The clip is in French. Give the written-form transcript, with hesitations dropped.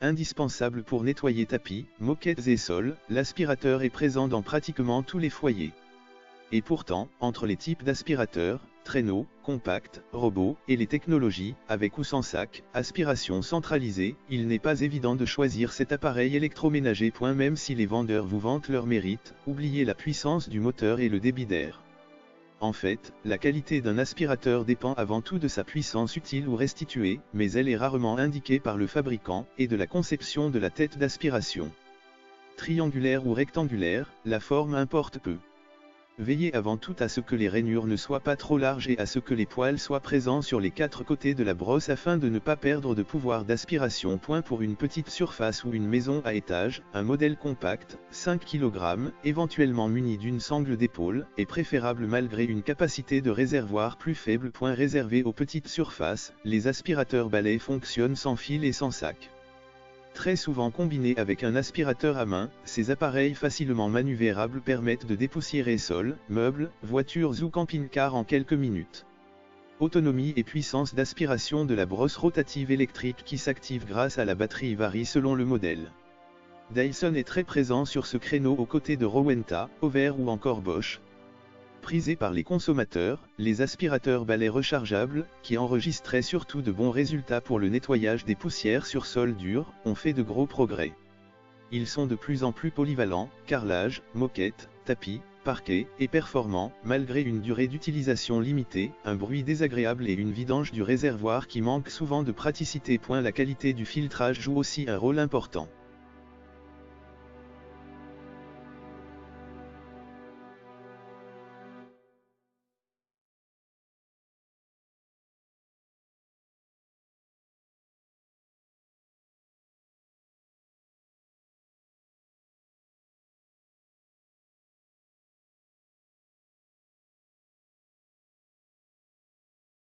Indispensable pour nettoyer tapis, moquettes et sols, l'aspirateur est présent dans pratiquement tous les foyers. Et pourtant, entre les types d'aspirateurs, traîneaux, compacts, robots, et les technologies, avec ou sans sac, aspiration centralisée, il n'est pas évident de choisir cet appareil électroménager. Même si les vendeurs vous vantent leur mérite, oubliez la puissance du moteur et le débit d'air. En fait, la qualité d'un aspirateur dépend avant tout de sa puissance utile ou restituée, mais elle est rarement indiquée par le fabricant, et de la conception de la tête d'aspiration. Triangulaire ou rectangulaire, la forme importe peu. Veillez avant tout à ce que les rainures ne soient pas trop larges et à ce que les poils soient présents sur les 4 côtés de la brosse afin de ne pas perdre de pouvoir d'aspiration. Pour une petite surface ou une maison à étage, un modèle compact, 5 kg, éventuellement muni d'une sangle d'épaule, est préférable malgré une capacité de réservoir plus faible. Réservé aux petites surfaces, les aspirateurs balais fonctionnent sans fil et sans sac. Très souvent combinés avec un aspirateur à main, ces appareils facilement manœuvrables permettent de dépoussiérer sols, meubles, voitures ou camping-cars en quelques minutes. Autonomie et puissance d'aspiration de la brosse rotative électrique qui s'active grâce à la batterie varie selon le modèle. Dyson est très présent sur ce créneau aux côtés de Rowenta, Hover ou encore Bosch. Prisés par les consommateurs, les aspirateurs balais rechargeables, qui enregistraient surtout de bons résultats pour le nettoyage des poussières sur sol dur, ont fait de gros progrès. Ils sont de plus en plus polyvalents, carrelage, moquette, tapis, parquet, et performants, malgré une durée d'utilisation limitée, un bruit désagréable et une vidange du réservoir qui manque souvent de praticité. La qualité du filtrage joue aussi un rôle important.